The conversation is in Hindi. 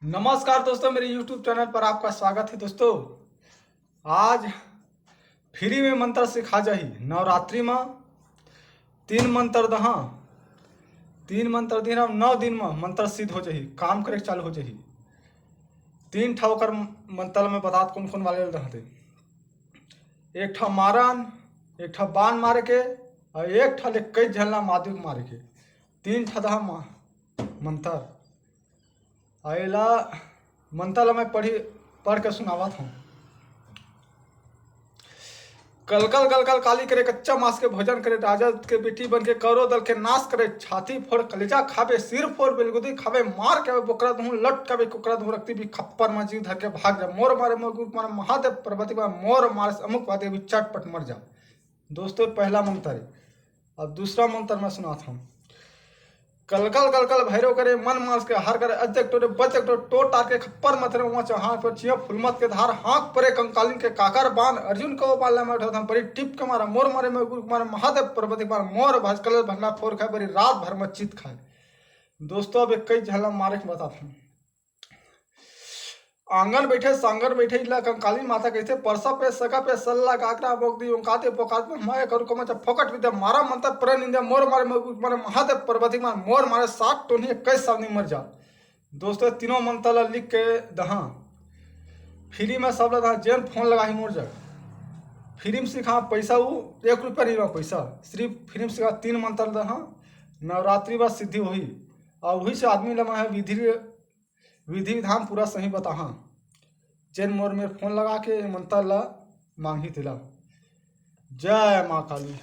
नमस्कार दोस्तों, मेरे YouTube चैनल पर आपका स्वागत है। दोस्तों, आज फ्री में मंत्र सिखा जाही। नवरात्रि में 3 मंत्र दहा, 3 मंत्र दिन 9 दिन में मंत्र सिद्ध हो जाही, काम करे चालू हो जाही। 3 ठा ओकर मंत्र में बतात कौन कौन वाले रहते। एक ठा मारन, एक ठा बाण मारे के और एक ठा ले कई झलना मादुक मारे के। 3 ठा दहा मंत्र अला मंत्र मैं पढ़ के सुनावत हूँ। कलकल गलकल काली करे, कच्चा मांस के भोजन करे, राजा के बेटी बन के कौरव दल के नाश करे, छाती फोड़ कलेजा खावे, सिर फोड़ बेलगुदी खावे, मार के बोकरा दूं लट के कुकरा दूं रखती भी खप्पर में जीव धर के भाग जा, मोर मारे मारे महादेव पर्वती मोर मारे अमुक वादे भी चटपट मर जा। दोस्तों, पहला मंत्र है। अब दूसरा मंत्र मैं सुनाता हूँ। कलकल गलकल भैरव करे, मन मांस के हार करे, अजक टोरे बचक टोरे, टोट टार के खप्पर मथरे उमा चढ़ा पर चिया फुलमत के धार, हाँक परे कंकालीन के काकर बान, अर्जुन को पाले में उठा परी टिप के मारा, मोर मारे में गुरु मारे महादेव पर्वती मार, मोर भजकल भंडा फोर खाए, बड़ी रात भर में चित खाए। दोस्तों, अब कई झलना मारे के बताता हूँ। आंगन बैठे सांगन बैठे इला कंकालीन माता कैसे परसा पे सका पे सल्ला काकरा बोगदी ओंकाते पोकात में माया करू को मचा फोकट विद्या मारा मंत्र पर निंदा, मोर मारे मारे महादेव पर्वती मार, मोर मारे 7 टोनी 21 सावनी मर जा। दोस्तों, तीनों मंत्र लिख के दहा फ्री में सब लगा जेन फोन लगा ही मोर जग फ्री में सिखा। पैसा वो 1 रुपया नहीं पैसा, सिर्फ फ्री में सिखा। 3 मंत्र दहा, नवरात्रि बाद सिद्धि हुई और वही से आदमी लगा है विधि विधान पूरा सही बताहा। जैन मोर में फोन लगा के मंत्र ला मांगी तिला। जय माँ काली।